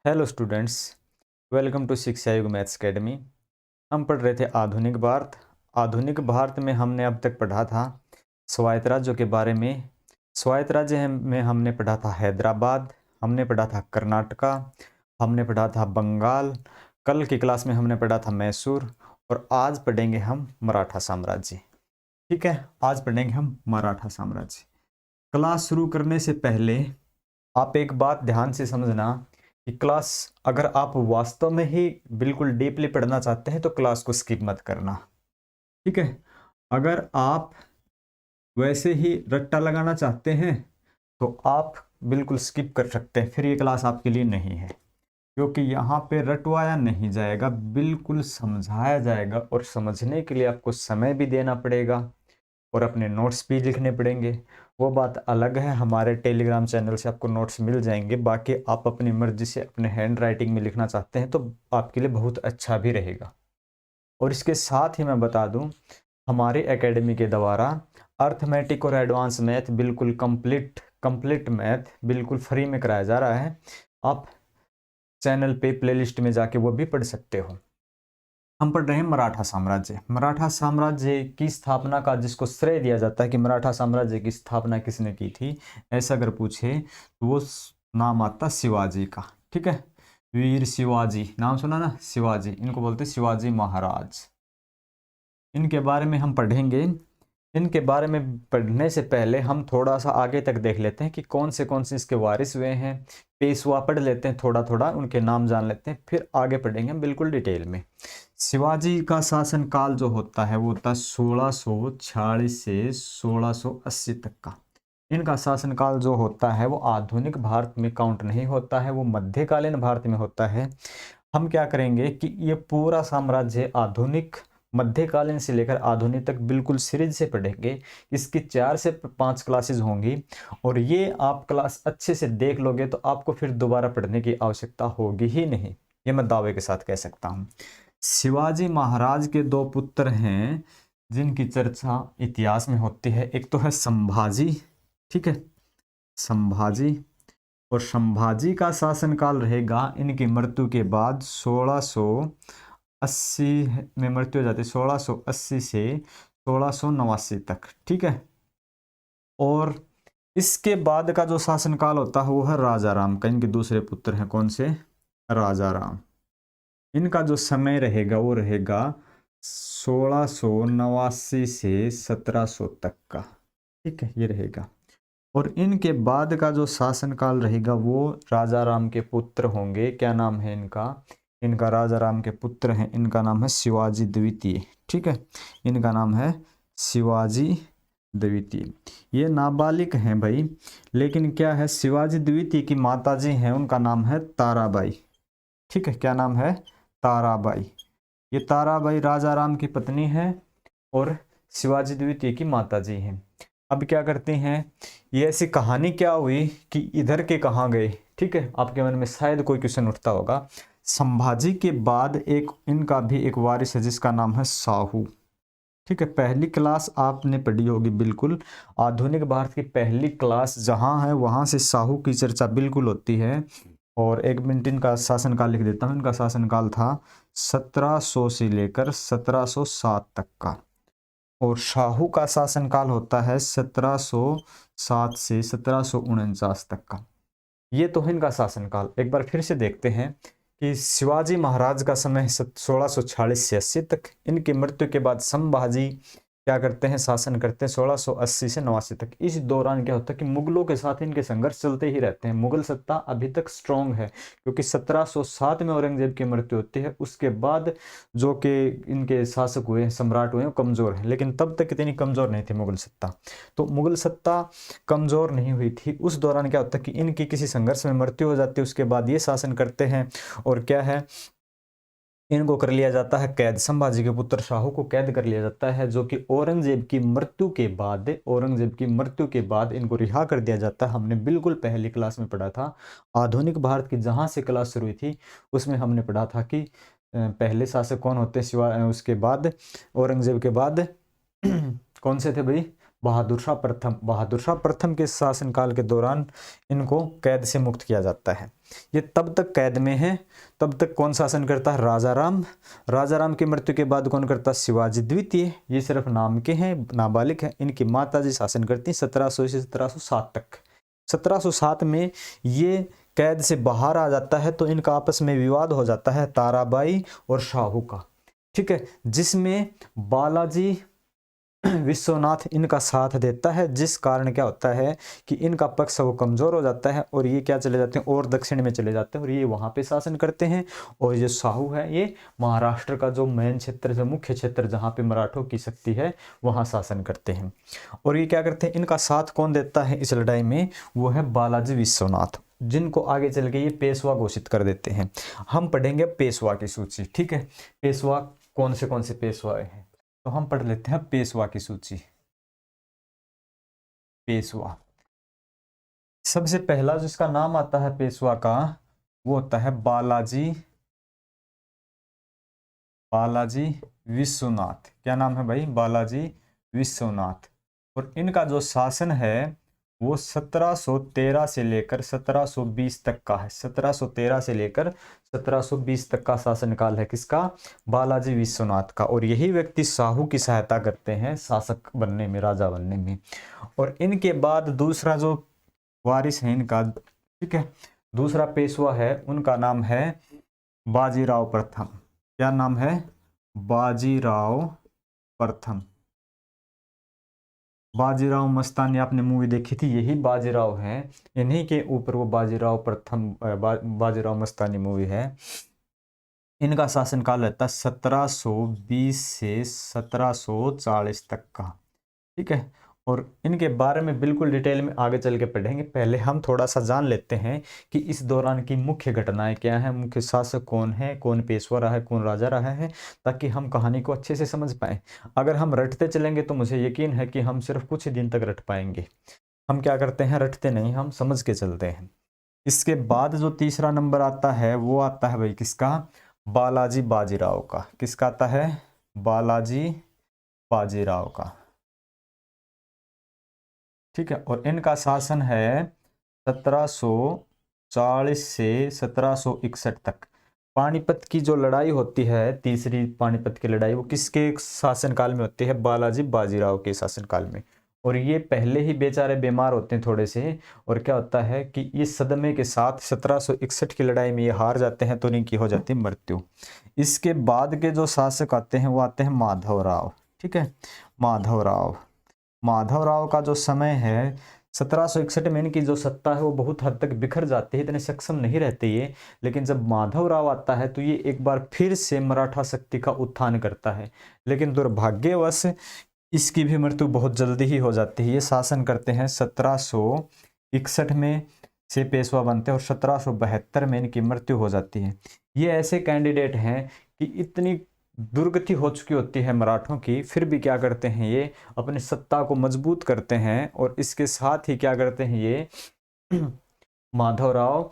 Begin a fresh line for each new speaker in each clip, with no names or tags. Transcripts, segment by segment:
Hello students, welcome to शिक्षा युग maths academy. हम पढ़ रहे थे आधुनिक भारत। आधुनिक भारत में हमने अब तक पढ़ा था स्वायत्त राज्यों के बारे में। स्वायत्त राज्य में हमने पढ़ा था हैदराबाद, हमने पढ़ा था कर्नाटका, हमने पढ़ा था बंगाल। कल की क्लास में हमने पढ़ा था मैसूर और आज पढ़ेंगे हम मराठा साम्राज्य। ठीक है, आज पढ़ेंगे हम मराठा साम्राज्य। क्लास शुरू करने से पहले आप एक बात ध्यान से समझना कि क्लास अगर आप वास्तव में ही बिल्कुल डीपली पढ़ना चाहते हैं तो क्लास को स्किप मत करना। ठीक है, अगर आप वैसे ही रट्टा लगाना चाहते हैं तो आप बिल्कुल स्किप कर सकते हैं, फिर ये क्लास आपके लिए नहीं है, क्योंकि यहाँ पे रटवाया नहीं जाएगा, बिल्कुल समझाया जाएगा और समझने के लिए आपको समय भी देना पड़ेगा और अपने नोट्स भी लिखने पड़ेंगे। वो बात अलग है, हमारे टेलीग्राम चैनल से आपको नोट्स मिल जाएंगे। बाकी आप अपनी मर्जी से अपने हैंड राइटिंग में लिखना चाहते हैं तो आपके लिए बहुत अच्छा भी रहेगा। और इसके साथ ही मैं बता दूं, हमारी एकेडमी के द्वारा अर्थमेटिक और एडवांस मैथ बिल्कुल कंप्लीट मैथ बिल्कुल फ्री में कराया जा रहा है। आप चैनल पे प्लेलिस्ट में जाके वो भी पढ़ सकते हो। हम पढ़ रहे हैं मराठा साम्राज्य। मराठा साम्राज्य की स्थापना का जिसको श्रेय दिया जाता है कि मराठा साम्राज्य की स्थापना किसने की थी, ऐसा अगर पूछे तो वो नाम आता शिवाजी का। ठीक है, वीर शिवाजी, नाम सुना ना, शिवाजी, इनको बोलते शिवाजी महाराज। इनके बारे में हम पढ़ेंगे। इनके बारे में पढ़ने से पहले हम थोड़ा सा आगे तक देख लेते हैं कि कौन से इसके वारिस हुए हैं। पेशवा पढ़ लेते हैं, थोड़ा थोड़ा उनके नाम जान लेते हैं, फिर आगे पढ़ेंगे हम बिल्कुल डिटेल में। शिवाजी का शासन काल जो होता है वो होता है 1646 से 1680 तक का। इनका शासन काल जो होता है वो आधुनिक भारत में काउंट नहीं होता है, वो मध्यकालीन भारत में होता है। हम क्या करेंगे कि ये पूरा साम्राज्य आधुनिक मध्यकालीन से लेकर आधुनिक तक बिल्कुल सीरीज से पढ़ेंगे। इसकी 4 से 5 क्लासेस होंगी और ये आप क्लास अच्छे से देख लोगे तो आपको फिर दोबारा पढ़ने की आवश्यकता होगी ही नहीं, ये मैं दावे के साथ कह सकता हूँ। शिवाजी महाराज के 2 पुत्र हैं जिनकी चर्चा इतिहास में होती है। एक तो है संभाजी, ठीक है, संभाजी। और संभाजी का शासनकाल रहेगा इनकी मृत्यु के बाद 1680 में मृत्यु हो जाती है, 1680 से 1689 तक। ठीक है, और इसके बाद का जो शासनकाल होता है वो है राजा राम का। इनके दूसरे पुत्र हैं कौन से, राजा राम। इनका जो समय रहेगा वो रहेगा 1689 से 1700 तक का। ठीक है, ये रहेगा। और इनके बाद का जो शासनकाल रहेगा वो राजा राम के पुत्र होंगे। क्या नाम है इनका, इनका राजा राम के पुत्र हैं, इनका नाम है शिवाजी द्वितीय। ठीक है, इनका नाम है शिवाजी द्वितीय। ये नाबालिग हैं भाई, लेकिन क्या है, शिवाजी द्वितीय की माताजी हैं, उनका नाम है ताराबाई। ठीक है, क्या नाम है, ताराबाई। ये ताराबाई राजा राम की पत्नी है और शिवाजी द्वितीय की माताजी हैं। अब क्या करते हैं, ये ऐसी कहानी क्या हुई कि इधर के कहाँ गए। ठीक है, आपके मन में शायद कोई क्वेश्चन उठता होगा। संभाजी के बाद एक इनका भी एक वारिस है जिसका नाम है शाहू। ठीक है, पहली क्लास आपने पढ़ी होगी बिल्कुल, आधुनिक भारत की पहली क्लास जहाँ है वहाँ से शाहू की चर्चा बिल्कुल होती है। और एक मिनट इनका शासनकाल लिख देता हूँ। इनका शासनकाल था 1700 से लेकर 1707 तक का। और शाहू का शासनकाल होता है 1707 से 1749 तक का। ये तो है इनका शासनकाल। एक बार फिर से देखते हैं कि शिवाजी महाराज का समय 1646 से 80 तक। इनकी मृत्यु के बाद संभाजी क्या करते हैं, शासन करते हैं 1680 से 89 तक। इस दौरान क्या होता है कि मुगलों के साथ इनके संघर्ष चलते ही रहते हैं। मुगल सत्ता अभी तक स्ट्रांग है, क्योंकि 1707 में औरंगजेब की मृत्यु होती है। उसके बाद जो कि इनके शासक हुए, सम्राट हुए, कमजोर हैं, लेकिन तब तक इतनी कमजोर नहीं थी मुगल सत्ता। तो मुगल सत्ता कमजोर नहीं हुई थी। उस दौरान क्या होता है कि इनकी किसी संघर्ष में मृत्यु हो जाती है, उसके बाद ये शासन करते हैं। और क्या है, इनको कर लिया जाता है कैद। संभाजी के पुत्र शाहू को कैद कर लिया जाता है, जो कि औरंगजेब की मृत्यु के बाद इनको रिहा कर दिया जाता है। हमने बिल्कुल पहली क्लास में पढ़ा था, आधुनिक भारत की जहां से क्लास शुरू हुई थी उसमें हमने पढ़ा था कि पहले शासक कौन होते हैं, उसके बाद औरंगजेब के बाद कौन से थे भाई, बहादुर शाह प्रथम के शासनकाल के दौरान इनको कैद से मुक्त किया जाता है। ये तब तक कैद में है, तब तक कौन शासन करता है? राजा राम। राजा राम की मृत्यु के बाद कौन करता है? शिवाजी द्वितीय। ये सिर्फ नाम के हैं, नाबालिग हैं। इनकी माता जी शासन करती हैं 1700 से 1707 तक। 1707 में ये कैद से बाहर आ जाता है तो इनका आपस में विवाद हो जाता है ताराबाई और शाहू का, ठीक है, जिसमें बालाजी विश्वनाथ इनका साथ देता है, जिस कारण क्या होता है कि इनका पक्ष वो कमजोर हो जाता है और ये क्या चले जाते हैं और दक्षिण में चले जाते हैं और ये वहां पे शासन करते हैं। और ये शाहू है, ये महाराष्ट्र का जो मेन क्षेत्र, जो मुख्य क्षेत्र जहाँ पे मराठों की शक्ति है वहां शासन करते हैं। और ये क्या करते हैं, इनका साथ कौन देता है इस लड़ाई में? वो है बालाजी विश्वनाथ, जिनको आगे चल के ये पेशवा घोषित कर देते हैं। हम पढ़ेंगे पेशवा की सूची, ठीक है। पेशवा कौन से पेशवा हैं, तो हम पढ़ लेते हैं पेशवा की सूची। पेशवा सबसे पहला जिसका नाम आता है पेशवा का, वो होता है बालाजी विश्वनाथ। क्या नाम है भाई? बालाजी विश्वनाथ। और इनका जो शासन है वो 1713 से लेकर 1720 तक का है। 1713 से लेकर 1720 तक का शासनकाल है किसका? बालाजी विश्वनाथ का। और यही व्यक्ति शाहू की सहायता करते हैं शासक बनने में, राजा बनने में। और इनके बाद दूसरा जो वारिस है इनका, ठीक है, दूसरा पेशवा है, उनका नाम है बाजीराव प्रथम। क्या नाम है? बाजीराव प्रथम। बाजीराव मस्तानी आपने मूवी देखी थी, यही बाजीराव हैं, इन्हीं के ऊपर वो बाजीराव प्रथम बाजीराव मस्तानी मूवी है। इनका शासनकाल रहता है 1720 से 1740 तक का, ठीक है। और इनके बारे में बिल्कुल डिटेल में आगे चल के पढ़ेंगे। पहले हम थोड़ा सा जान लेते हैं कि इस दौरान की मुख्य घटनाएं क्या हैं, मुख्य शासक कौन है, कौन पेशवा रहा है, कौन राजा रहा है, ताकि हम कहानी को अच्छे से समझ पाएं। अगर हम रटते चलेंगे तो मुझे यकीन है कि हम सिर्फ कुछ ही दिन तक रट पाएंगे। हम क्या करते हैं, रटते नहीं, हम समझ के चलते हैं। इसके बाद जो तीसरा नंबर आता है वो आता है भाई किसका? बालाजी बाजीराव का। किसका आता है? बालाजी बाजीराव का, ठीक है। और इनका शासन है 1740 से 1761 तक। पानीपत की जो लड़ाई होती है, तीसरी पानीपत की लड़ाई, वो किसके शासनकाल में होती है? बालाजी बाजीराव के शासनकाल में। और ये पहले ही बेचारे बीमार होते हैं थोड़े से, और क्या होता है कि इस सदमे के साथ 1761 की लड़ाई में ये हार जाते हैं तो इनकी हो जाती है मृत्यु। इसके बाद के जो शासक आते हैं वो आते हैं माधवराव, ठीक है। माधवराव का जो समय है 1761 में, इनकी जो सत्ता है वो बहुत हद तक बिखर जाती है, इतने सक्षम नहीं रहते ये। लेकिन जब माधवराव आता है तो ये एक बार फिर से मराठा शक्ति का उत्थान करता है। लेकिन दुर्भाग्यवश इसकी भी मृत्यु बहुत जल्दी ही हो जाती है। ये शासन करते हैं 1761 में से पेशवा बनते हैं और 1772 में इनकी मृत्यु हो जाती है। ये ऐसे कैंडिडेट हैं कि इतनी दुर्गति हो चुकी होती है मराठों की, फिर भी क्या करते हैं ये अपनी सत्ता को मजबूत करते हैं। और इसके साथ ही क्या करते हैं ये माधवराव,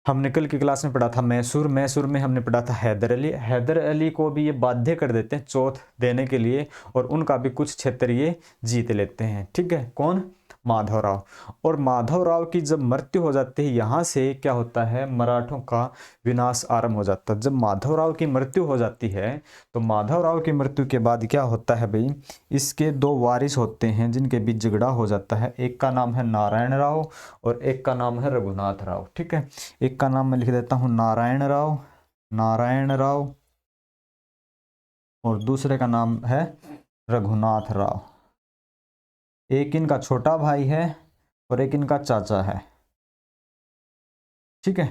हमने कल की क्लास में पढ़ा था मैसूर में हमने पढ़ा था हैदर अली को भी ये बाध्य कर देते हैं चौथ देने के लिए, और उनका भी कुछ क्षेत्र ये जीत लेते हैं, ठीक है। कौन? माधवराव। और माधवराव की जब मृत्यु हो जाती है, यहाँ से क्या होता है, मराठों का विनाश आरंभ हो जाता है। जब माधवराव की मृत्यु हो जाती है तो माधवराव की मृत्यु के बाद क्या होता है भाई, इसके दो वारिस होते हैं जिनके बीच झगड़ा हो जाता है। एक का नाम है नारायण राव और एक का नाम है रघुनाथ राव, ठीक है। एक का नाम मैं लिख देता हूँ नारायण राव और दूसरे का नाम है रघुनाथ राव। एक इनका छोटा भाई है और एक इनका चाचा है, ठीक है।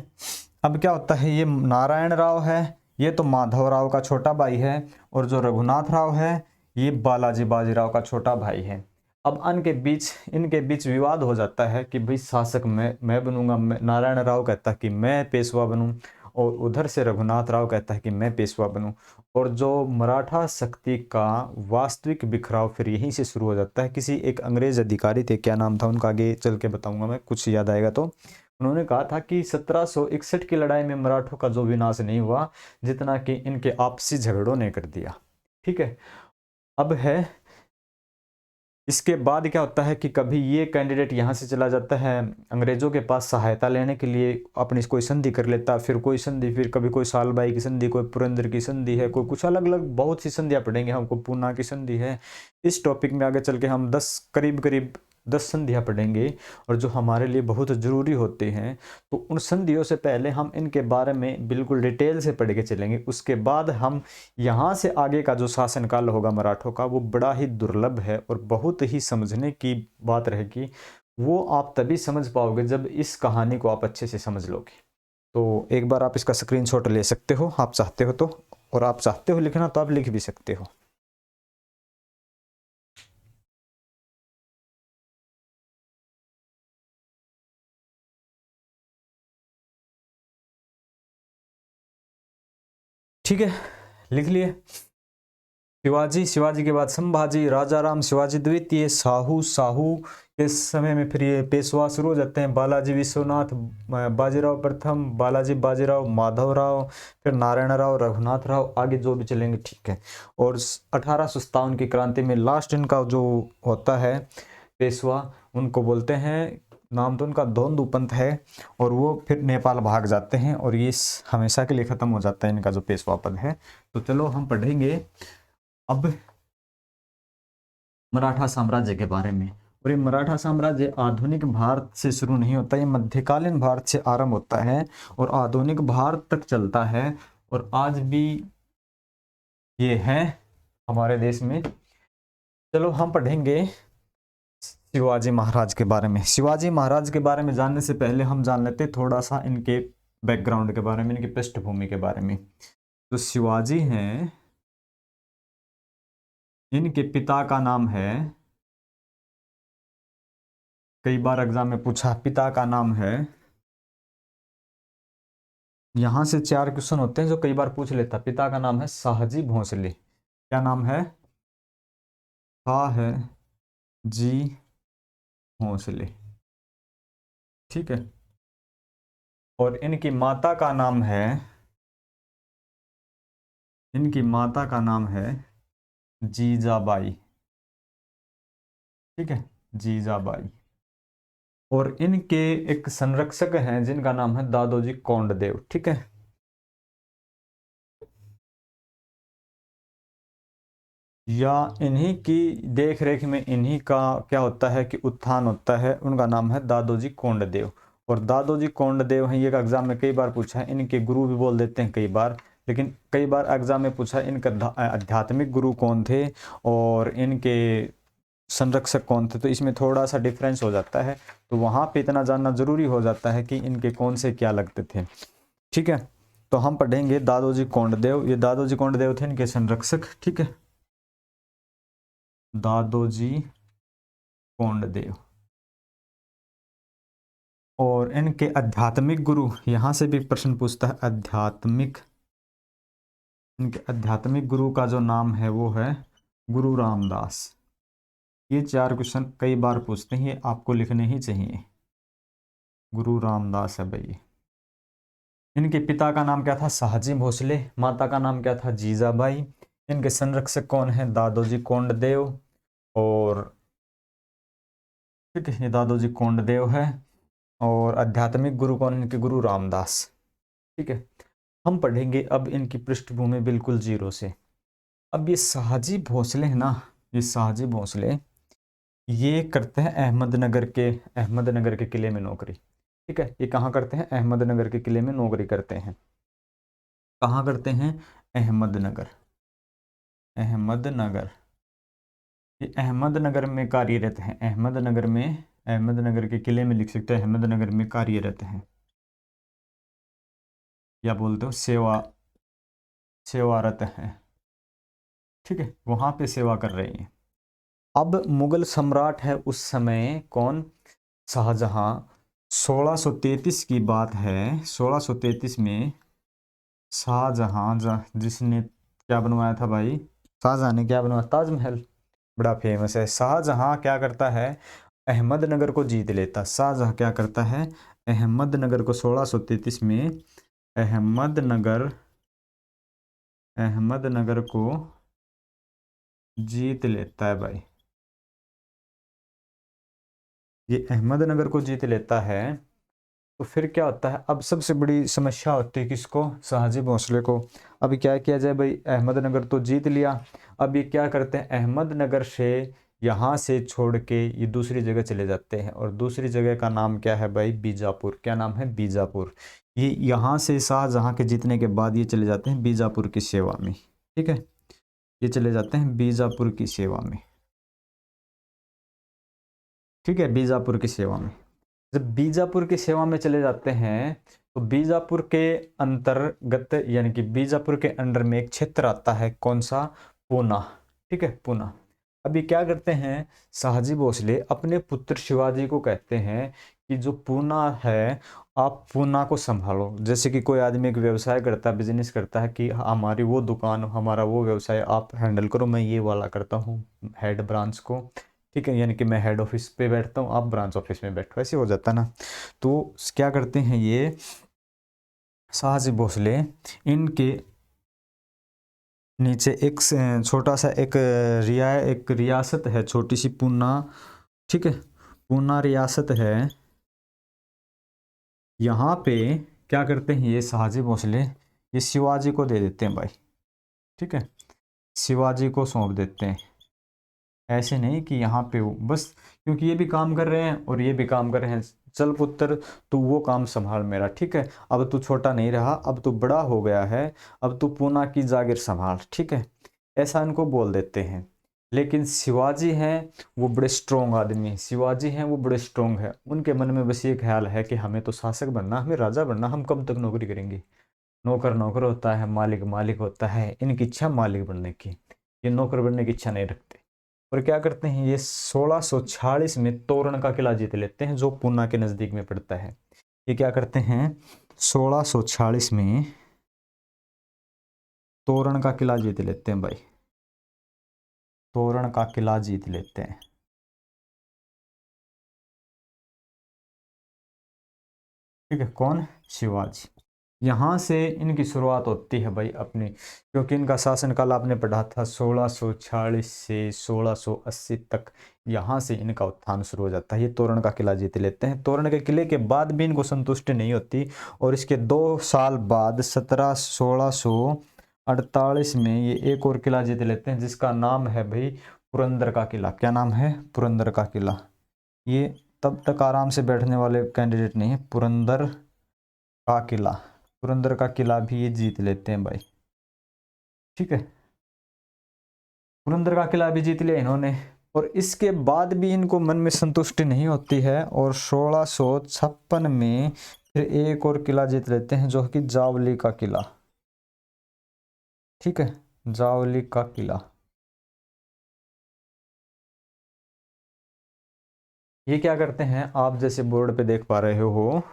अब क्या होता है, ये नारायण राव है, ये तो माधवराव का छोटा भाई है, और जो रघुनाथ राव है ये बालाजी बाजीराव का छोटा भाई है। अब इनके बीच विवाद हो जाता है कि भाई शासक मैं बनूंगा। नारायण राव कहता है कि मैं पेशवा बनूं, और उधर से रघुनाथ राव कहता है कि मैं पेशवा बनूं। और जो मराठा शक्ति का वास्तविक बिखराव फिर यहीं से शुरू हो जाता है। किसी एक अंग्रेज अधिकारी थे, क्या नाम था उनका, आगे चल के बताऊंगा मैं, कुछ याद आएगा तो। उन्होंने कहा था कि 1761 की लड़ाई में मराठों का जो विनाश नहीं हुआ जितना कि इनके आपसी झगड़ों ने कर दिया, ठीक है। अब है इसके बाद क्या होता है कि कभी ये कैंडिडेट यहाँ से चला जाता है अंग्रेज़ों के पास सहायता लेने के लिए, अपनी कोई संधि कर लेता, फिर कोई संधि, फिर कभी कोई सालबाई की संधि, कोई पुरंदर की संधि है, कोई कुछ अलग अलग बहुत सी संधियाँ पढ़ेंगे हमको, पूना की संधि है। इस टॉपिक में आगे चल के हम 10 करीब करीब 10 संधियाँ पढ़ेंगे और जो हमारे लिए बहुत ज़रूरी होती हैं। तो उन संधियों से पहले हम इनके बारे में बिल्कुल डिटेल से पढ़ के चलेंगे। उसके बाद हम यहाँ से आगे का जो शासनकाल होगा मराठों का, वो बड़ा ही दुर्लभ है और बहुत ही समझने की बात रहेगी। वो आप तभी समझ पाओगे जब इस कहानी को आप अच्छे से समझ लोगे। तो एक बार आप इसका स्क्रीनशॉट ले सकते हो, आप चाहते हो तो, और आप चाहते हो लिखना तो आप लिख भी सकते हो। ठीक है, लिख लिए। शिवाजी, शिवाजी के बाद संभाजी, राजाराम, शिवाजी द्वितीय, साहू, साहू के समय में फिर ये पेशवा शुरू हो जाते हैं, बालाजी विश्वनाथ, बाजीराव प्रथम, बालाजी बाजीराव, माधवराव, फिर नारायण राव, रघुनाथ राव, आगे जो भी चलेंगे, ठीक है। और 1857 की क्रांति में लास्ट इनका जो होता है पेशवा, उनको बोलते हैं, नाम तो उनका धोंदू पंत है, और वो फिर नेपाल भाग जाते हैं और ये हमेशा के लिए ख़त्म हो जाता है इनका जो पेशवा पद है। तो चलो हम पढ़ेंगे अब मराठा साम्राज्य के बारे में। और ये मराठा साम्राज्य आधुनिक भारत से शुरू नहीं होता, ये मध्यकालीन भारत से आरंभ होता है और आधुनिक भारत तक चलता है और आज भी ये है हमारे देश में। चलो हम पढ़ेंगे शिवाजी महाराज के बारे में। शिवाजी महाराज के बारे में जानने से पहले हम जान लेते हैं थोड़ा सा इनके बैकग्राउंड के बारे में, इनकी पृष्ठभूमि के बारे में। तो शिवाजी हैं, इनके पिता का नाम है, कई बार एग्जाम में पूछा, पिता का नाम है, यहां से 4 क्वेश्चन होते हैं जो कई बार पूछ लेता। पिता का नाम है शाहजी भोसले। क्या नाम है? शाहजी भोसले, ठीक है। और इनकी माता का नाम है, इनकी माता का नाम है जीजाबाई, ठीक है, जीजाबाई। और इनके एक संरक्षक हैं जिनका नाम है दादोजी कोंडदेव, ठीक है। या इन्हीं की देख रेख में इन्हीं का क्या होता है कि उत्थान होता है, उनका नाम है दादोजी कोंडदेव। और दादोजी कोंडदेव हैं, ये एग्जाम में कई बार पूछा है, इनके गुरु भी बोल देते हैं कई बार, लेकिन कई बार एग्जाम में पूछा इनका आध्यात्मिक गुरु कौन थे और इनके संरक्षक कौन थे, तो इसमें थोड़ा सा डिफरेंस हो जाता है। तो वहाँ पे इतना जानना जरूरी हो जाता है कि इनके कौन से क्या लगते थे, ठीक है। तो हम पढ़ेंगे दादोजी कोंडदेव। ये दादोजी कोंडदेव थे इनके संरक्षक, ठीक है, दादोजी कोंडदेव। और इनके आध्यात्मिक गुरु, यहां से भी प्रश्न पूछता है आध्यात्मिक, इनके आध्यात्मिक गुरु का जो नाम है वो है गुरु रामदास। ये 4 क्वेश्चन कई बार पूछते हैं, ये आपको लिखने ही चाहिए। गुरु रामदास है भाई। इनके पिता का नाम क्या था? शाहजी भोसले। माता का नाम क्या था? जीजाबाई। इनके संरक्षक कौन है? दादोजी कोंडदेव। और ठीक है, ये दादोजी कोंडदेव है। और आध्यात्मिक गुरु कौन? इनके गुरु रामदास, ठीक है। हम पढ़ेंगे अब इनकी पृष्ठभूमि बिल्कुल जीरो से। अब ये शाहजी भोसले है ना, ये शाहजी भोसले ये करते हैं अहमदनगर के किले में नौकरी, ठीक है। ये कहाँ करते हैं? अहमदनगर के किले में नौकरी करते हैं। कहाँ करते हैं? अहमदनगर, अहमदनगर। ये अहमदनगर में कार्यरत हैं, अहमदनगर में, अहमदनगर के किले में लिख सकते हैं अहमदनगर में कार्यरत हैं, या बोलते हो सेवारत हैं, ठीक है, वहां पे सेवा कर रहे हैं। अब मुगल सम्राट है उस समय कौन? शाहजहां। 1633 की बात है, 1633 में शाहजहां जिसने क्या बनवाया था भाई? शाहजहां ने क्या बनवाया? ताजमहल, बड़ा फेमस है। शाहजहां क्या करता है? अहमदनगर को जीत लेता। शाहजहां क्या करता है? अहमदनगर को 1633 में अहमदनगर, अहमदनगर को जीत लेता है भाई। ये अहमदनगर को जीत लेता है तो फिर क्या होता है, अब सबसे बड़ी समस्या होती है किसको, शाहजी भोसले को। अभी क्या किया जाए भाई, अहमदनगर तो जीत लिया, अब ये क्या करते हैं, अहमदनगर से यहाँ से छोड़ के ये दूसरी जगह चले जाते हैं, और दूसरी जगह का नाम क्या है भाई, बीजापुर। क्या नाम है, बीजापुर। ये यहाँ से शाहजहाँ के जीतने के बाद ये चले जाते हैं बीजापुर की सेवा में। ठीक है, ये चले जाते हैं बीजापुर की सेवा में। ठीक है, बीजापुर की सेवा में। जब बीजापुर की सेवा में चले जाते हैं तो बीजापुर के अंतर्गत यानी कि बीजापुर के अंडर में एक क्षेत्र आता है, कौन सा, पूना। ठीक है, पूना। अभी क्या करते हैं, शाहजी भोसले अपने पुत्र शिवाजी को कहते हैं कि जो पूना है आप पूना को संभालो। जैसे कि कोई आदमी एक व्यवसाय करता है, बिजनेस करता है कि हमारी वो दुकान, हमारा वो व्यवसाय आप हैंडल करो, मैं ये वाला करता हूँ हेड ब्रांच को। ठीक है, यानी कि मैं हेड ऑफिस पे बैठता हूँ, आप ब्रांच ऑफिस में बैठो, ऐसे हो जाता ना। तो क्या करते हैं ये शाहजी भोसले, इनके नीचे एक छोटा सा एक रियासत है, छोटी सी पूना। ठीक है, पूना रियासत है, यहाँ पे क्या करते हैं ये शाहजी भोसले, ये शिवाजी को दे देते हैं भाई। ठीक है, शिवाजी को सौंप देते हैं। ऐसे नहीं कि यहाँ पे वो बस, क्योंकि ये भी काम कर रहे हैं और ये भी काम कर रहे हैं, चल पुत्र तू वो काम संभाल मेरा। ठीक है, अब तू छोटा नहीं रहा, अब तू बड़ा हो गया है, अब तू पूना की जागीर संभाल। ठीक है, ऐसा इनको बोल देते हैं। लेकिन शिवाजी हैं वो बड़े स्ट्रोंग आदमी हैं, शिवाजी हैं वो बड़े स्ट्रोंग है, उनके मन में बस ये ख्याल है कि हमें तो शासक बनना, हमें राजा बनना, हम कब तक नौकरी करेंगे। नौकर नौकर होता है, मालिक मालिक होता है, इनकी इच्छा मालिक बनने की, ये नौकर बनने की इच्छा नहीं रखते। और क्या करते हैं ये 1646 में तोरण का किला जीत लेते हैं, जो पूना के नजदीक में पड़ता है। ये क्या करते हैं 1646 में तोरण का किला जीत लेते हैं भाई, तोरण का किला जीत लेते हैं। ठीक है, कौन, शिवाजी। यहाँ से इनकी शुरुआत होती है भाई अपनी, क्योंकि इनका शासनकाल आपने पढ़ा था 1646 से 1680 तक, यहाँ से इनका उत्थान शुरू हो जाता है। ये तोरण का किला जीत लेते हैं, तोरण के किले के बाद भी इनको संतुष्टि नहीं होती, और इसके 2 साल बाद 1648 में ये एक और किला जीत लेते हैं, जिसका नाम है भाई पुरंदर का किला। क्या नाम है, पुरंदर का किला। ये तब तक आराम से बैठने वाले कैंडिडेट नहीं है, पुरंदर का किला। पुरंदर का किला भी ये जीत लेते हैं भाई। ठीक है, पुरंदर का किला भी जीत लिया इन्होंने, और इसके बाद भी इनको मन में संतुष्टि नहीं होती है, और 1656 में फिर एक और किला जीत लेते हैं, जो कि जावली का किला। ठीक है, जावली का किला। ये क्या करते हैं, आप जैसे बोर्ड पे देख पा रहे हो,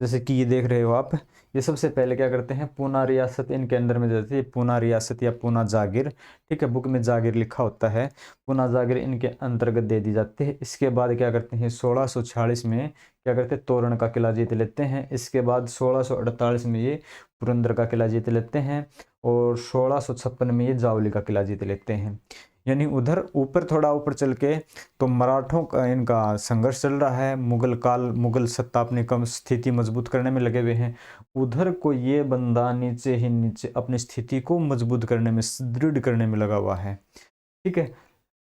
जैसे कि ये देख रहे हो आप, ये सबसे पहले क्या करते हैं, पूना रियासत इनके अंदर में जाती है, पूना रियासत या पूना जागीर। ठीक है, बुक में जागीर लिखा होता है, पूना जागीर इनके अंतर्गत दे दी जाती है। इसके बाद क्या करते हैं 1646 में क्या करते हैं, तोरण का किला जीत लेते हैं। इसके बाद 1648 में ये पुरंदर का किला जीत लेते हैं, और 1656 में ये जावली का किला जीत लेते हैं। यानी उधर ऊपर थोड़ा ऊपर चल के तो मराठों का इनका संघर्ष चल रहा है, मुगल काल, मुगल सत्ता अपनी कम स्थिति मजबूत करने में लगे हुए हैं। उधर को ये बंदा नीचे ही नीचे अपनी स्थिति को मजबूत करने में, सुदृढ़ करने में लगा हुआ है। ठीक है,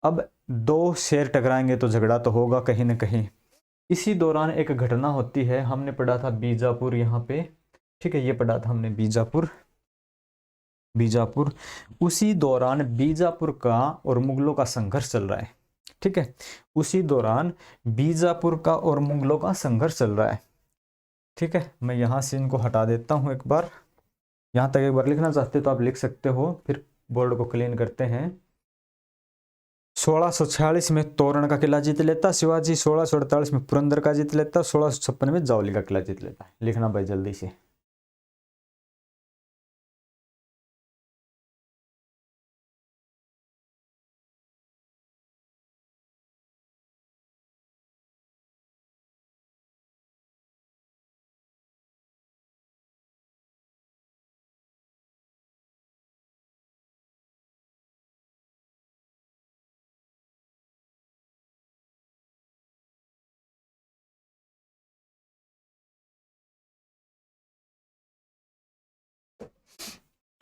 अब दो शेर टकराएंगे तो झगड़ा तो होगा कहीं ना कहीं। इसी दौरान एक घटना होती है, हमने पढ़ा था बीजापुर यहाँ पे। ठीक है, ये पढ़ा था हमने बीजापुर, बीजापुर। उसी दौरान बीजापुर का और मुगलों का संघर्ष चल रहा है। ठीक है, उसी दौरान बीजापुर का और मुगलों का संघर्ष चल रहा है। ठीक है, मैं यहां से इनको हटा देता हूं एक बार, यहां तक एक बार लिखना चाहते तो आप लिख सकते हो, फिर बोर्ड को क्लीन करते हैं। 1646 में तोरण का किला जीत लेता शिवाजी, 1648 में पुरंदर का जीत लेता, 1656 में जावली का किला जीत लेता। लिखना भाई जल्दी से।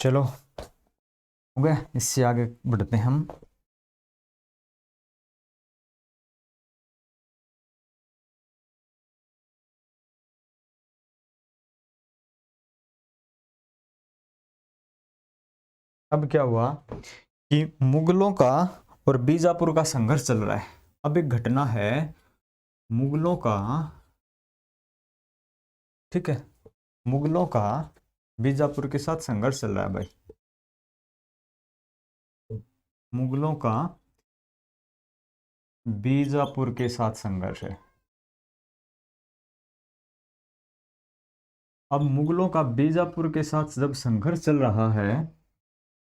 चलो हो गया, इससे आगे बढ़ते हैं हम। अब क्या हुआ कि मुगलों का और बीजापुर का संघर्ष चल रहा है। अब एक घटना है मुगलों का, ठीक है, मुगलों का बीजापुर के साथ संघर्ष चल रहा है भाई। मुगलों का बीजापुर के साथ संघर्ष है। अब मुगलों का बीजापुर के साथ जब संघर्ष चल रहा है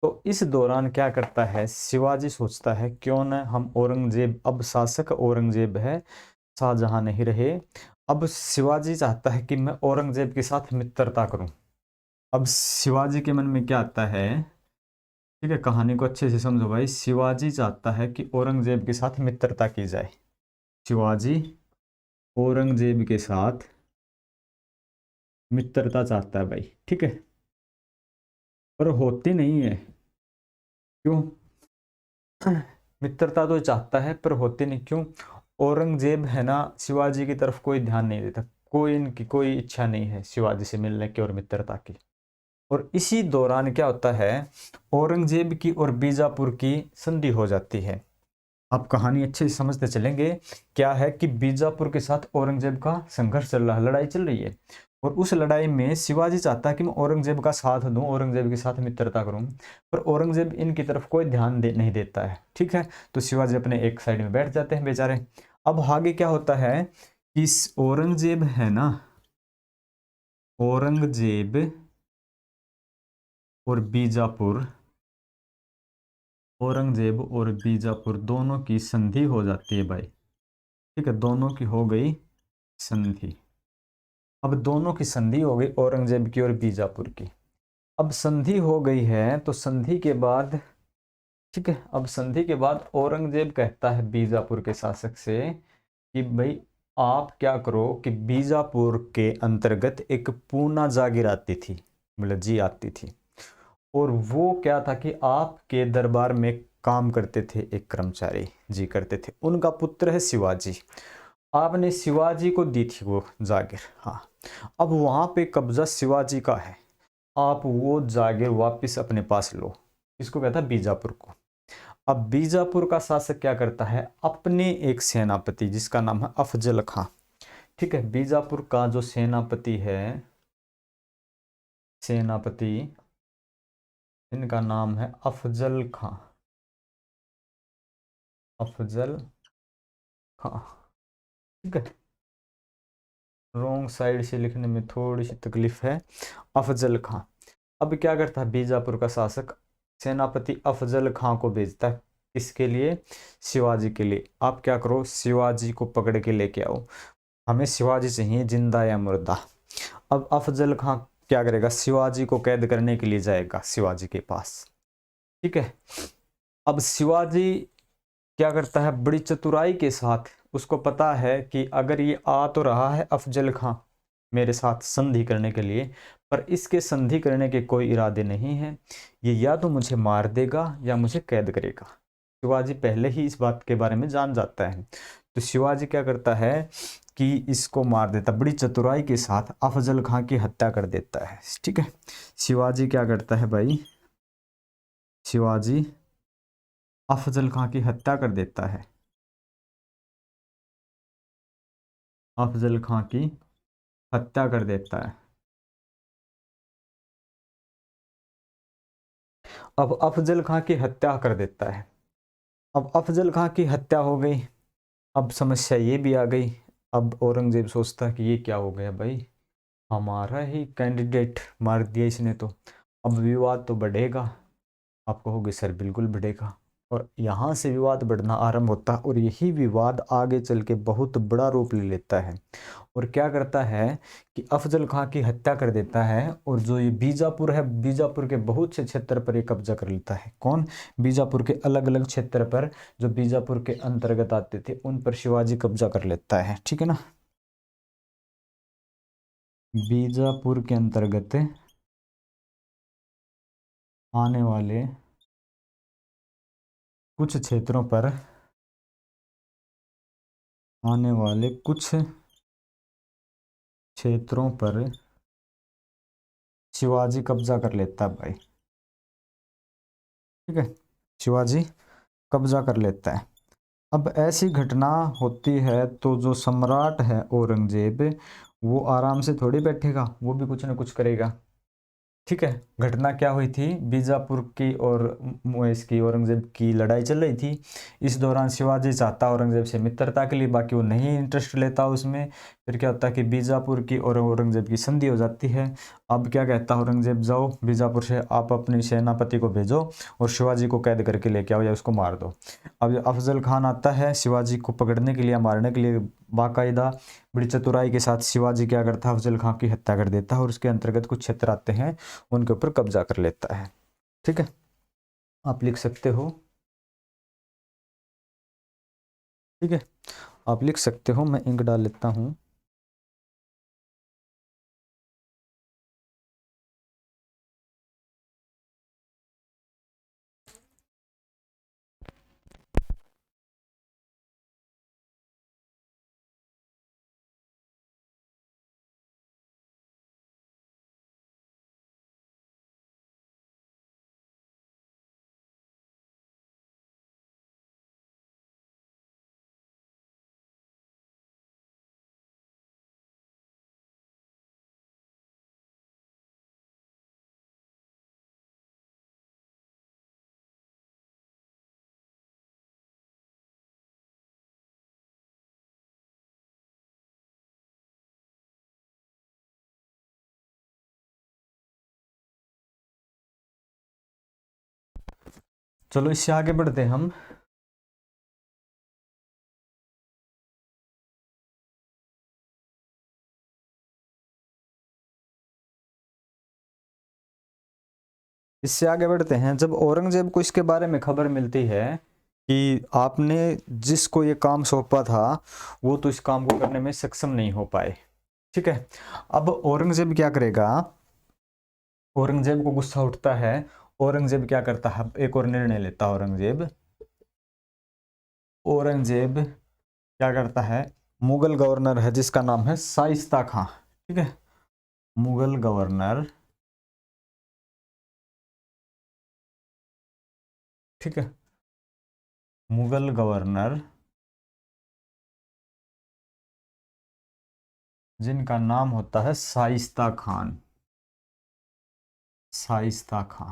तो इस दौरान क्या करता है शिवाजी, सोचता है क्यों न हम औरंगजेब, अब शासक औरंगजेब है, शाहजहां नहीं रहे। अब शिवाजी चाहता है कि मैं औरंगजेब के साथ मित्रता करूं। अब शिवाजी के मन में क्या आता है, ठीक है, कहानी को अच्छे से समझो भाई। शिवाजी चाहता है कि औरंगजेब के साथ मित्रता की जाए। शिवाजी औरंगजेब के साथ मित्रता चाहता है भाई, ठीक है, पर होती नहीं है। क्यों? मित्रता तो चाहता है पर होती नहीं, क्यों? औरंगजेब है ना, शिवाजी की तरफ कोई ध्यान नहीं देता, कोई इनकी कोई इच्छा नहीं है शिवाजी से मिलने की और मित्रता की। और इसी दौरान क्या होता है, औरंगजेब की और बीजापुर की संधि हो जाती है। आप कहानी अच्छे से समझते चलेंगे। क्या है कि बीजापुर के साथ औरंगजेब का संघर्ष चल रहा है, लड़ाई चल रही है, और उस लड़ाई में शिवाजी चाहता है कि मैं औरंगजेब का साथ दूं, औरंगजेब के साथ मित्रता करूं, पर औरंगजेब इनकी तरफ कोई ध्यान नहीं देता है, ठीक है। तो शिवाजी अपने एक साइड में बैठ जाते हैं बेचारे। अब आगे क्या होता है कि औरंगजेब है ना, औरंगजेब और बीजापुर, औरंगजेब और बीजापुर दोनों की संधि हो जाती है भाई, ठीक है, दोनों की हो गई संधि। अब दोनों की संधि हो गई, औरंगजेब की और बीजापुर की। अब संधि हो गई है तो संधि के बाद, ठीक है, अब संधि के बाद औरंगजेब कहता है बीजापुर के शासक से कि भाई आप क्या करो कि बीजापुर के अंतर्गत एक पूना जागीर आती थी, मतलब जी आती थी, और वो क्या था कि आपके दरबार में काम करते थे एक कर्मचारी जी करते थे, उनका पुत्र है शिवाजी। आपने शिवाजी को दी थी वो जागीर, हाँ। अब वहां पे कब्जा शिवाजी का है, आप वो जागीर वापस अपने पास लो। इसको कहता है बीजापुर को। अब बीजापुर का शासक क्या करता है, अपने एक सेनापति जिसका नाम है अफजल खां, ठीक है, बीजापुर का जो सेनापति है, सेनापति, इनका नाम है अफजल खां, अफजल खां, ठीक है, रॉन्ग साइड से लिखने में थोड़ी सी तकलीफ है, अफजल खां। अब क्या करता है बीजापुर का शासक, सेनापति अफजल खां को भेजता है, किसके लिए, शिवाजी के लिए। आप क्या करो, शिवाजी को पकड़ के लेके आओ, हमें शिवाजी चाहिए जिंदा या मुर्दा। अब अफजल खां क्या करेगा, शिवाजी को कैद करने के लिए जाएगा शिवाजी के पास, ठीक है। अब शिवाजी क्या करता है, बड़ी चतुराई के साथ, उसको पता है कि अगर ये आ तो रहा है अफजल खां मेरे साथ संधि करने के लिए, पर इसके संधि करने के कोई इरादे नहीं है, ये या तो मुझे मार देगा या मुझे कैद करेगा। शिवाजी पहले ही इस बात के बारे में जान जाता है, तो शिवाजी क्या करता है कि इसको मार देता, बड़ी चतुराई के साथ अफजल खां की हत्या कर देता है, ठीक है। शिवाजी क्या करता है भाई, शिवाजी अफजल खां की हत्या कर देता है, अफजल खां की हत्या कर देता है। अब अफजल खां की हत्या कर देता है। अब अफजल खां की हत्या हो गई, अब समस्या ये भी आ गई। अब औरंगजेब सोचता है कि ये क्या हो गया भाई, हमारा ही कैंडिडेट मार दिया इसने तो, अब विवाद तो बढ़ेगा। आप कहोगे सर बिल्कुल बढ़ेगा, और यहाँ से विवाद बढ़ना आरंभ होता है, और यही विवाद आगे चल के बहुत बड़ा रूप ले लेता है। और क्या करता है कि अफजल खां की हत्या कर देता है, और जो ये बीजापुर है, बीजापुर के बहुत से क्षेत्र पर ये कब्जा कर लेता है। कौन? बीजापुर के अलग अलग क्षेत्र पर जो बीजापुर के अंतर्गत आते थे उन पर शिवाजी कब्जा कर लेता है, ठीक है ना। बीजापुर के अंतर्गत आने वाले कुछ क्षेत्रों पर आने वाले कुछ क्षेत्रों पर शिवाजी कब्जा कर लेता है भाई। ठीक है, शिवाजी कब्जा कर लेता है। अब ऐसी घटना होती है तो जो सम्राट है औरंगजेब, वो आराम से थोड़ी बैठेगा, वो भी कुछ ना कुछ करेगा। ठीक है, घटना क्या हुई थी, बीजापुर की और इसकी औरंगजेब की लड़ाई चल रही थी। इस दौरान शिवाजी चाहता औरंगजेब से मित्रता के लिए, बाकी वो नहीं इंटरेस्ट लेता उसमें। फिर क्या होता है कि बीजापुर की और औरंगजेब की संधि हो जाती है। अब क्या कहता औरंगजेब, जाओ बीजापुर से आप अपनी सेनापति को भेजो और शिवाजी को कैद करके लेके आओ या उसको मार दो। अब अफजल खान आता है शिवाजी को पकड़ने के लिए, मारने के लिए। बाकायदा बड़ी चतुराई के साथ शिवाजी क्या करता है, अफजल खान की हत्या कर देता है और उसके अंतर्गत कुछ क्षेत्र आते हैं, उनके ऊपर कब्जा कर लेता है। ठीक है, आप लिख सकते हो। ठीक है, आप लिख सकते हो, मैं इंक डाल लेता हूं। चलो इससे आगे बढ़ते हैं हम। इससे आगे बढ़ते हैं। जब औरंगजेब को इसके बारे में खबर मिलती है कि आपने जिसको ये काम सौंपा था वो तो इस काम को करने में सक्षम नहीं हो पाए। ठीक है, अब औरंगजेब क्या करेगा, औरंगजेब को गुस्सा उठता है। औरंगजेब क्या करता है, एक और निर्णय लेता है औरंगजेब। औरंगजेब क्या करता है, मुगल गवर्नर है जिसका नाम है शाइस्ता खां। ठीक है, मुगल गवर्नर। ठीक है, मुगल गवर्नर जिनका नाम होता है शाइस्ता खान। शाइस्ता खां,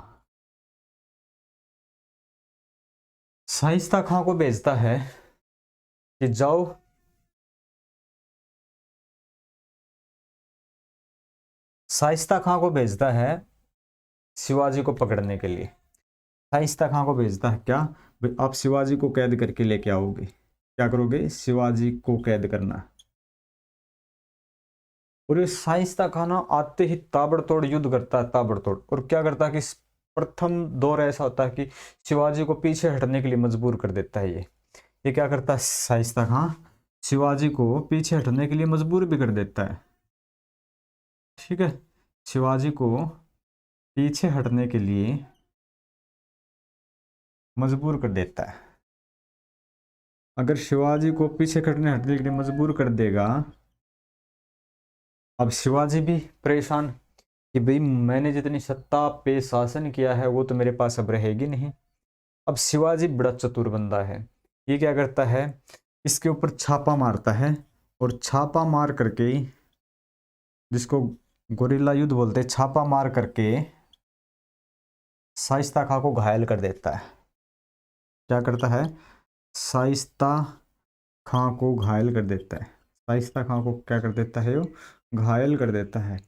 शाइस्ता खां को भेजता है कि जाओ, शाइस्ता खां को भेजता है शिवाजी को पकड़ने के लिए। शाइस्ता खां को भेजता है क्या, भाई आप शिवाजी को कैद करके लेके आओगे। क्या करोगे, शिवाजी को कैद करना। और ये शाइस्ता खां ना आते ही ताबड़तोड़ युद्ध करता है, ताबड़तोड़। और क्या करता है कि प्रथम दौर ऐसा होता है कि शिवाजी को पीछे हटने के लिए मजबूर कर देता है। ये क्या करता है शाइस्ता खां, शिवाजी को पीछे हटने के लिए मजबूर भी कर देता है। ठीक है, शिवाजी को पीछे हटने के लिए मजबूर कर देता है। अगर शिवाजी को पीछे हटने के लिए मजबूर कर देगा, अब शिवाजी भी परेशान कि भाई मैंने जितनी सत्ता पे शासन किया है वो तो मेरे पास अब रहेगी नहीं। अब शिवाजी बड़ा चतुर बंदा है। ये क्या करता है, इसके ऊपर छापा मारता है और छापा मार करके, जिसको गोरिल्ला युद्ध बोलते हैं, छापा मार करके शाइस्ता खां को घायल कर देता है। क्या करता है, शाइस्ता खां को घायल कर देता है। शाइस्ता खां को क्या कर देता है, वो घायल कर देता है।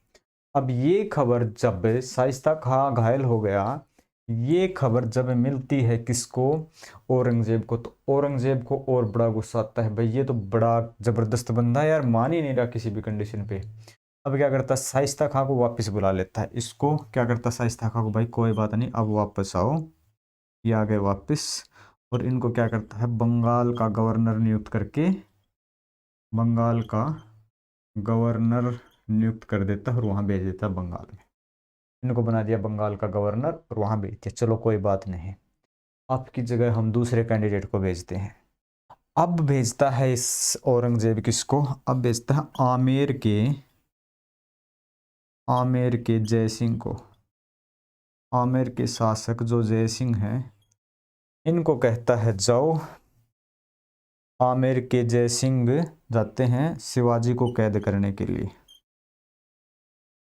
अब ये खबर जब शाइस्ता खां घायल हो गया, ये खबर जब मिलती है किसको, औरंगजेब को, तो औरंगजेब को और बड़ा गुस्सा आता है, भाई ये तो बड़ा जबरदस्त बंदा है यार, मान ही नहीं रहा किसी भी कंडीशन पे। अब क्या करता है, शाइस्ता खां को वापस बुला लेता है। इसको क्या करता है, शाइस्ता खां को, भाई कोई बात नहीं अब वापस आओ। ये आ गए वापस। और इनको क्या करता है, बंगाल का गवर्नर नियुक्त करके, बंगाल का गवर्नर नियुक्त कर देता है और वहां भेज देता है बंगाल में। इनको बना दिया बंगाल का गवर्नर और वहाँ भेज दिया। चलो कोई बात नहीं, आपकी जगह हम दूसरे कैंडिडेट को भेजते हैं। अब भेजता है इस औरंगजेब किसको, अब भेजता है आमेर के जय सिंह को। आमेर के शासक जो जय सिंह हैं, इनको कहता है जाओ। आमेर के जय सिंह जाते हैं शिवाजी को कैद करने के लिए।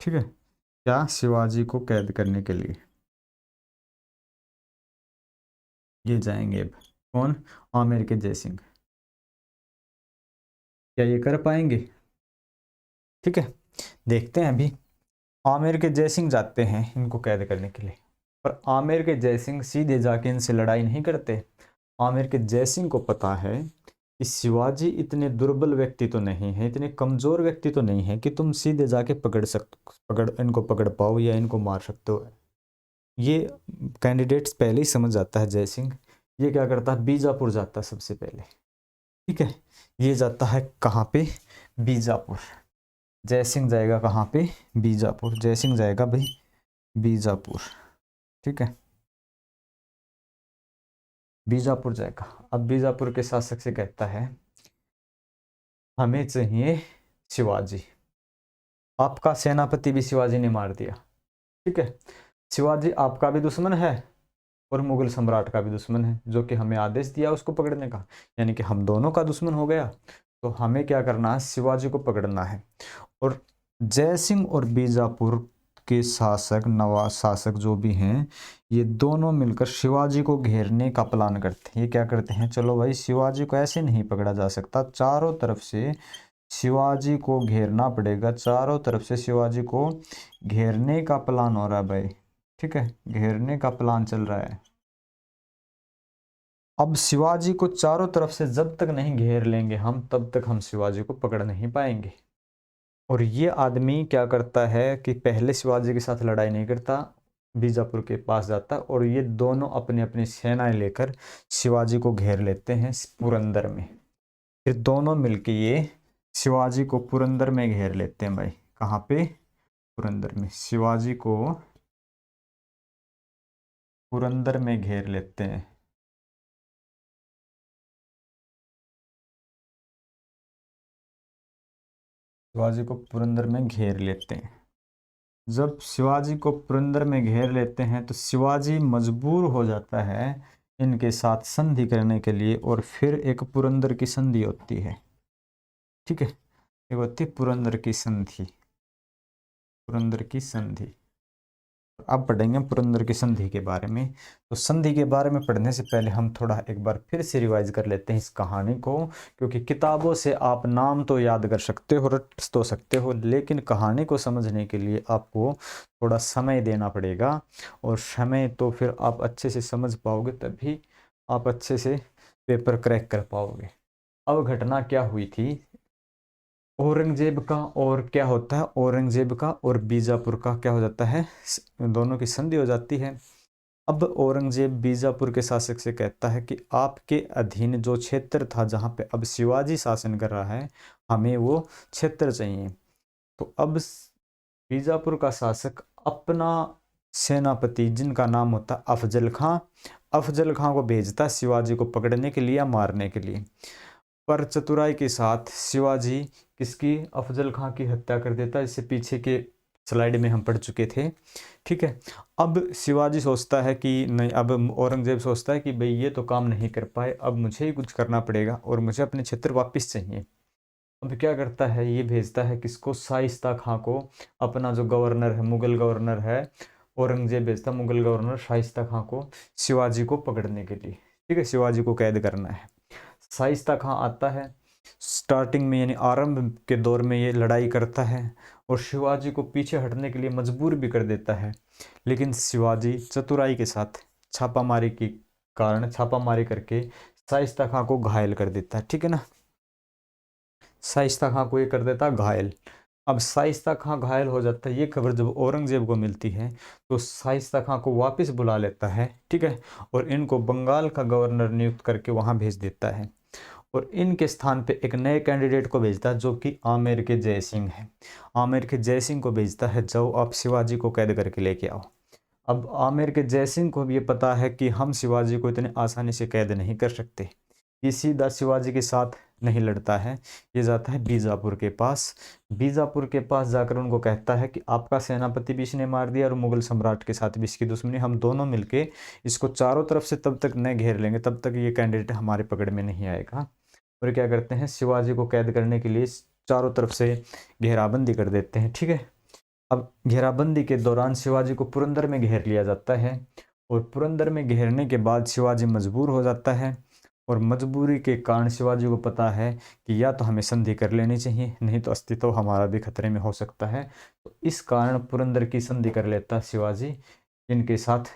ठीक है, क्या शिवाजी को कैद करने के लिए ये जाएंगे। अब कौन, आमेर के जय सिंह। क्या ये कर पाएंगे? ठीक है, देखते हैं। अभी आमेर के जय सिंह जाते हैं इनको कैद करने के लिए, पर आमेर के जय सिंह सीधे जाके इनसे लड़ाई नहीं करते। आमेर के जय सिंह को पता है कि शिवाजी इतने दुर्बल व्यक्ति तो नहीं है, इतने कमजोर व्यक्ति तो नहीं है कि तुम सीधे जाके इनको पकड़ पाओ या इनको मार सकते हो। ये कैंडिडेट्स पहले ही समझ जाता है जय सिंह। ये क्या करता है, बीजापुर जाता है सबसे पहले। ठीक है, ये जाता है कहाँ पे, बीजापुर। जय सिंह जाएगा कहाँ पे, बीजापुर। जय सिंह जाएगा भाई बीजापुर। ठीक है, बीजापुर जाएगा। अब बीजापुर के शासक से कहता है हमें चाहिए शिवाजी। आपका सेनापति भी शिवाजी ने मार दिया। ठीक है, शिवाजी आपका भी दुश्मन है और मुगल सम्राट का भी दुश्मन है, जो कि हमें आदेश दिया उसको पकड़ने का, यानी कि हम दोनों का दुश्मन हो गया। तो हमें क्या करना है, शिवाजी को पकड़ना है। और जय सिंह और बीजापुर के शासक, नवाब शासक जो भी हैं, ये दोनों मिलकर शिवाजी को घेरने का प्लान करते हैं। ये क्या करते हैं, चलो भाई शिवाजी को ऐसे नहीं पकड़ा जा सकता, चारों तरफ से शिवाजी को घेरना पड़ेगा। चारों तरफ से शिवाजी को घेरने का प्लान हो रहा है भाई। ठीक है, घेरने का प्लान चल रहा है। अब शिवाजी को चारों तरफ से जब तक नहीं घेर लेंगे हम, तब तक हम शिवाजी को पकड़ नहीं पाएंगे। और ये आदमी क्या करता है कि पहले शिवाजी के साथ लड़ाई नहीं करता, बीजापुर के पास जाता, और ये दोनों अपनी अपनी सेनाएं लेकर शिवाजी को घेर लेते हैं पुरंदर में। फिर दोनों मिलके ये शिवाजी को पुरंदर में घेर लेते हैं भाई। कहाँ पे, पुरंदर में। शिवाजी को पुरंदर में घेर लेते हैं। शिवाजी को पुरंदर में घेर लेते हैं। जब शिवाजी को पुरंदर में घेर लेते हैं तो शिवाजी मजबूर हो जाता है इनके साथ संधि करने के लिए, और फिर एक पुरंदर की संधि होती है। ठीक है, एक होती है पुरंदर की संधि। पुरंदर की संधि, अब पढ़ेंगे पुरंदर की संधि के बारे में। तो संधि के बारे में पढ़ने से पहले हम थोड़ा एक बार फिर से रिवाइज कर लेते हैं इस कहानी को, क्योंकि किताबों से आप नाम तो याद कर सकते हो, रट तो सकते हो, लेकिन कहानी को समझने के लिए आपको थोड़ा समय देना पड़ेगा। और समय तो फिर आप अच्छे से समझ पाओगे, तभी आप अच्छे से पेपर क्रैक कर पाओगे। अब घटना क्या हुई थी, औरंगजेब का और क्या होता है, औरंगजेब का और बीजापुर का क्या हो जाता है, दोनों की संधि हो जाती है। अब औरंगजेब बीजापुर के शासक से कहता है कि आपके अधीन जो क्षेत्र था जहाँ पे अब शिवाजी शासन कर रहा है, हमें वो क्षेत्र चाहिए। तो अब बीजापुर का शासक अपना सेनापति, जिनका नाम होता है अफजल खां को भेजता शिवाजी को पकड़ने के लिए या मारने के लिए। पर चतुराई के साथ शिवाजी किसकी, अफजल खां की हत्या कर देता है, इससे पीछे के स्लाइड में हम पढ़ चुके थे। ठीक है, अब शिवाजी सोचता है कि नहीं, अब औरंगजेब सोचता है कि भाई ये तो काम नहीं कर पाए, अब मुझे ही कुछ करना पड़ेगा और मुझे अपने क्षेत्र वापस चाहिए। अब क्या करता है, ये भेजता है किसको, शाइस्ता खां को, अपना जो गवर्नर है, मुगल गवर्नर है, औरंगजेब भेजता मुगल गवर्नर शाइस्ता खां को शिवाजी को पकड़ने के लिए। ठीक है, शिवाजी को कैद करना है। शाइस्ता खां आता है, स्टार्टिंग में यानी आरंभ के दौर में ये लड़ाई करता है और शिवाजी को पीछे हटने के लिए मजबूर भी कर देता है, लेकिन शिवाजी चतुराई के साथ छापामारी करके शाइस्ता खां को घायल कर देता है। ठीक है ना, शाइस्ता खां को ये कर देता घायल। अब शाइस्ता खां घायल हो जाता है, ये खबर जब औरंगजेब को मिलती है तो शाइस्ता खां को वापस बुला लेता है। ठीक है, और इनको बंगाल का गवर्नर नियुक्त करके वहां भेज देता है। और इनके स्थान पे एक नए कैंडिडेट को भेजता है जो कि आमेर के जयसिंह है। आमेर के जयसिंह को भेजता है, जाओ आप शिवाजी को कैद करके लेके आओ। अब आमेर के जयसिंह को भी ये पता है कि हम शिवाजी को इतने आसानी से कैद नहीं कर सकते। ये सीधा शिवाजी के साथ नहीं लड़ता है, ये जाता है बीजापुर के पास। बीजापुर के पास जाकर उनको कहता है कि आपका सेनापति भी इसने मार दिया और मुगल सम्राट के साथ भी इसकी दुश्मनी, हम दोनों मिलके इसको चारों तरफ से तब तक न घेर लेंगे, तब तक ये कैंडिडेट हमारे पकड़ में नहीं आएगा। और क्या करते हैं, शिवाजी को कैद करने के लिए चारों तरफ से घेराबंदी कर देते हैं। ठीक है, अब घेराबंदी के दौरान शिवाजी को पुरंदर में घेर लिया जाता है और पुरंदर में घेरने के बाद शिवाजी मजबूर हो जाता है और मजबूरी के कारण शिवाजी को पता है कि या तो हमें संधि कर लेनी चाहिए, नहीं तो अस्तित्व हमारा भी खतरे में हो सकता है। तो इस कारण पुरंदर की संधि कर लेता है शिवाजी इनके साथ।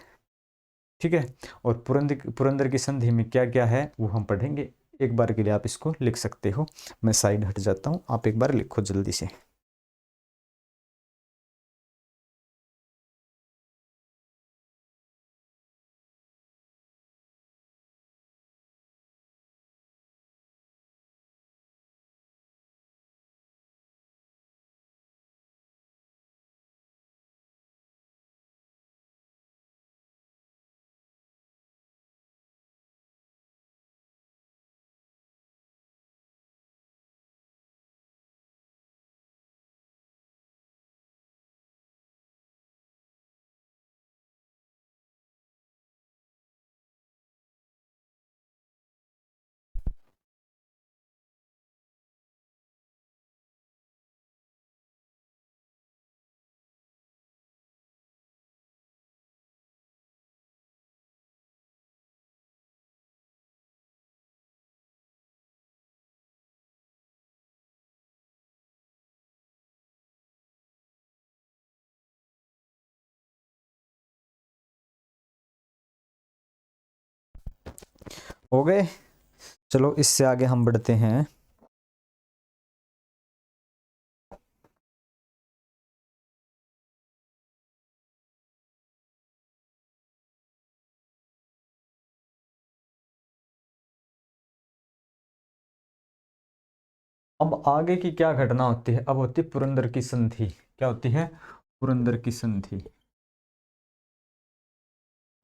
ठीक है, और पुरंदर की संधि में क्या क्या है वो हम पढ़ेंगे। एक बार के लिए आप इसको लिख सकते हो, मैं साइड हट जाता हूँ, आप एक बार लिखो जल्दी से। हो गए, चलो इससे आगे हम बढ़ते हैं। अब आगे की क्या घटना होती है, अब होती है पुरंदर की संधि। क्या होती है, पुरंदर की संधि।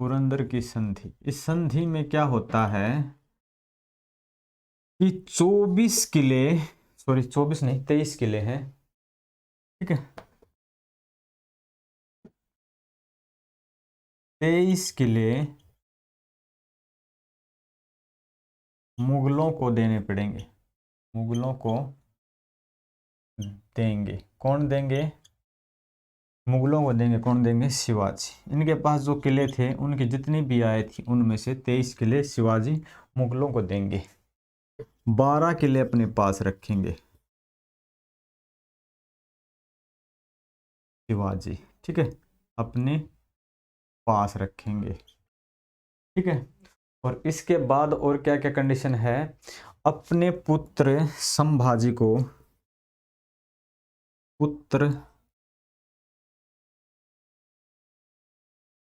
पुरंदर की संधि, इस संधि में क्या होता है कि 24 किले, सॉरी 24 नहीं 23 किले हैं। ठीक है, 23 किले मुगलों को देने पड़ेंगे। मुगलों को देंगे, कौन देंगे, मुगलों को देंगे, कौन देंगे, शिवाजी। इनके पास जो किले थे उनकी जितनी भी आय थी उनमें से 23 किले शिवाजी मुगलों को देंगे। 12 किले अपने पास रखेंगे शिवाजी। ठीक है, अपने पास रखेंगे। ठीक है, और इसके बाद और क्या क्या कंडीशन है, अपने पुत्र संभाजी को, पुत्र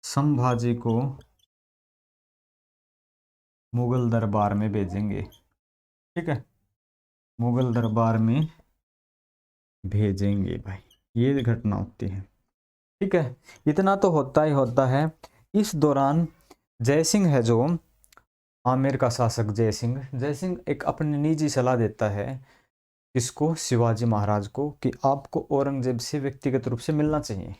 संभाजी को मुगल दरबार में भेजेंगे। ठीक है, मुगल दरबार में भेजेंगे भाई, ये घटना होती है। ठीक है, इतना तो होता ही होता है। इस दौरान जयसिंह है जो आमेर का शासक, जयसिंह एक अपनी निजी सलाह देता है किसको, शिवाजी महाराज को, कि आपको औरंगजेब से व्यक्तिगत रूप से मिलना चाहिए।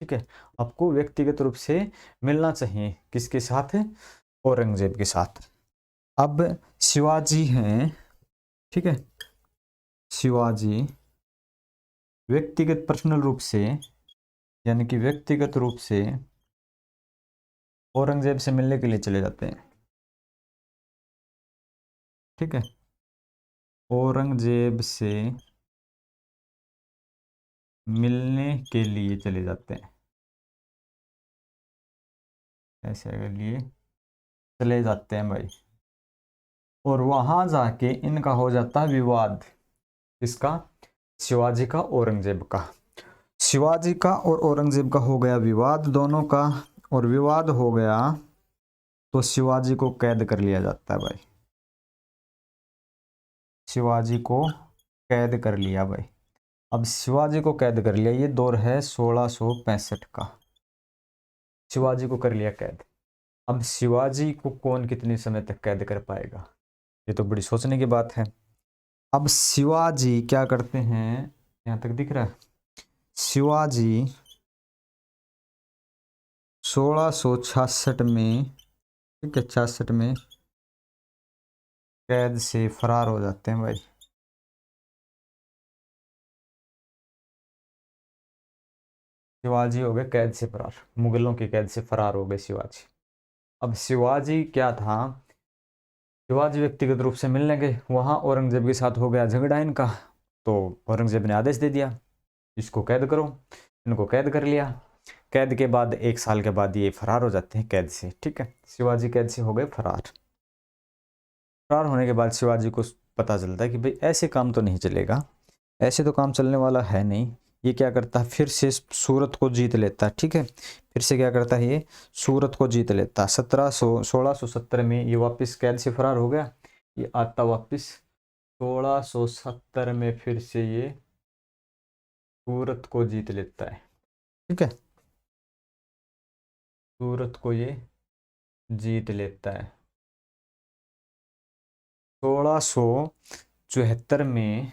ठीक है, आपको व्यक्तिगत रूप से मिलना चाहिए, किसके साथ, औरंगजेब के साथ। अब शिवाजी हैं, ठीक है, शिवाजी व्यक्तिगत पर्सनल रूप से, यानी कि व्यक्तिगत रूप से औरंगजेब से मिलने के लिए चले जाते हैं। ठीक है, औरंगजेब से मिलने के लिए चले जाते हैं, ऐसे के लिए चले जाते हैं भाई। और वहां जाके इनका हो जाता है विवाद, किसका, शिवाजी का औरंगजेब का। शिवाजी का और औरंगजेब का हो गया विवाद दोनों का, और विवाद हो गया तो शिवाजी को कैद कर लिया जाता है भाई। शिवाजी को कैद कर लिया भाई। अब शिवाजी को कैद कर लिया, ये दौर है 1665 का। शिवाजी को कर लिया कैद। अब शिवाजी को कौन कितने समय तक कैद कर पाएगा, ये तो बड़ी सोचने की बात है। अब शिवाजी क्या करते हैं, यहां तक दिख रहा है, शिवाजी 1666 में, ठीक है, 66 में कैद से फरार हो जाते हैं भाई। शिवाजी हो गए कैद से फरार, मुगलों की कैद से फरार हो गए शिवाजी। अब शिवाजी क्या था, शिवाजी व्यक्तिगत रूप से मिलने गए, वहां औरंगजेब के साथ हो गया झगड़ा इनका, तो औरंगजेब ने आदेश दे दिया इसको कैद करो, इनको कैद कर लिया। कैद के बाद 1 साल के बाद ये फरार हो जाते हैं कैद से, ठीक है, शिवाजी कैद से हो गए फरार। फरार होने के बाद शिवाजी को पता चलता है कि भाई ऐसे काम तो नहीं चलेगा, ऐसे तो काम चलने वाला है नहीं। ये क्या करता है, फिर से सूरत को जीत लेता है, ठीक है, फिर से क्या करता है, ये सूरत को जीत लेता है। 1670 में ये वापस कैद से फरार हो गया, ये आता वापस 1670 में फिर से ये सूरत को जीत लेता है, ठीक है, सूरत को ये जीत लेता है। 1674 में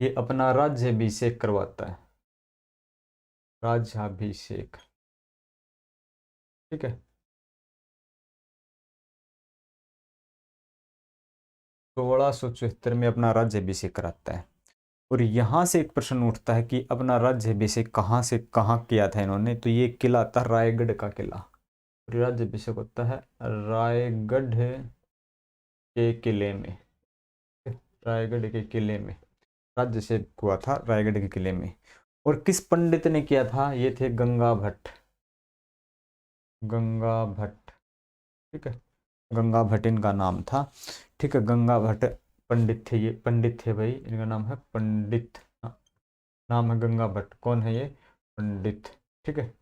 ये अपना राज्याभिषेक करवाता है, राज्याभिषेक, ठीक है। 1674 में अपना राज्याभिषेक कराता है। और यहाँ से एक प्रश्न उठता है कि अपना राज्याभिषेक कहाँ से कहाँ किया था इन्होंने, तो ये किला था रायगढ़ का किला। और राज्याभिषेक होता है रायगढ़ के किले में, रायगढ़ के किले में राज्याभिषेक हुआ था, रायगढ़ के किले में। और किस पंडित ने किया था, ये थे गंगा भट्ट, गंगा भट्ट, ठीक है, गंगा भट्ट इनका नाम था, ठीक है, गंगा भट्ट पंडित थे, ये पंडित थे भाई, इनका नाम है पंडित, नाम है गंगा भट्ट। कौन है ये, पंडित, ठीक है,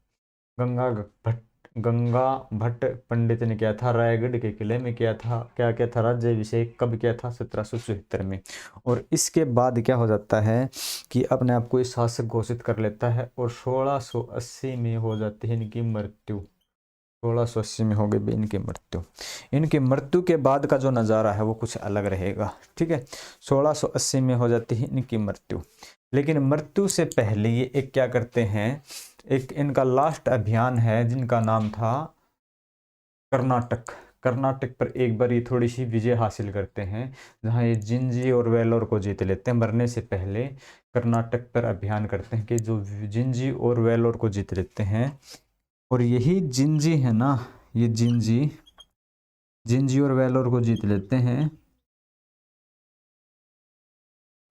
गंगा भट्ट, गंगा भट्ट पंडित ने किया था, रायगढ़ के किले में किया था। क्या किया था, राज्याभिषेक कब किया था, 1774 में। और इसके बाद क्या हो जाता है कि अपने आप को ये शासक घोषित कर लेता है, और 1680 में हो जाती है इनकी मृत्यु, 1680 में हो गई इनकी मृत्यु। इनकी मृत्यु के बाद का जो नज़ारा है वो कुछ अलग रहेगा, ठीक है। 1680 में हो जाती है इनकी मृत्यु, लेकिन मृत्यु से पहले ये एक क्या करते हैं, एक इनका लास्ट अभियान है जिनका नाम था कर्नाटक। कर्नाटक पर एक बार ये थोड़ी सी विजय हासिल करते हैं, जहाँ ये जिंजी और वेलोर को जीत लेते हैं। मरने से पहले कर्नाटक पर अभियान करते हैं कि जो जिंजी और वेलोर को जीत लेते हैं। और यही जिंजी है ना, ये जिंजी, जिंजी और वेलोर को जीत लेते हैं।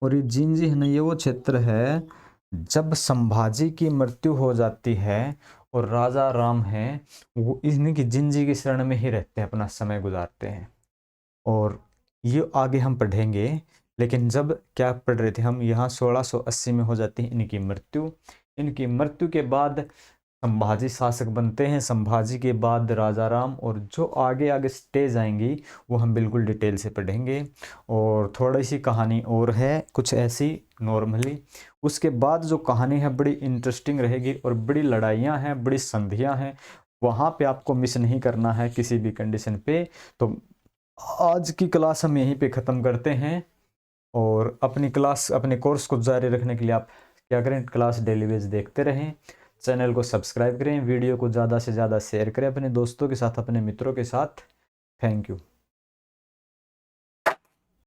और ये जिंजी है ना, ये वो क्षेत्र है जब संभाजी की मृत्यु हो जाती है और राजा राम है वो इनकी जिंजी की शरण में ही रहते हैं, अपना समय गुजारते हैं। और ये आगे हम पढ़ेंगे, लेकिन जब क्या पढ़ रहे थे हम, यहाँ 1680 में हो जाती है इनकी मृत्यु। इनकी मृत्यु के बाद संभाजी शासक बनते हैं, संभाजी के बाद राजा राम, और जो आगे आगे स्टेज आएंगी वो हम बिल्कुल डिटेल से पढ़ेंगे। और थोड़ी सी कहानी और है कुछ ऐसी नॉर्मली, उसके बाद जो कहानी है बड़ी इंटरेस्टिंग रहेगी, और बड़ी लड़ाइयाँ हैं, बड़ी संधियाँ हैं, वहाँ पे आपको मिस नहीं करना है किसी भी कंडीशन पे। तो आज की क्लास हम यहीं पे ख़त्म करते हैं, और अपनी क्लास, अपने कोर्स को जारी रखने के लिए आप क्या करें, क्लास डेली बेस देखते रहें, चैनल को सब्सक्राइब करें, वीडियो को ज़्यादा से ज़्यादा शेयर करें अपने दोस्तों के साथ, अपने मित्रों के साथ। Thank you.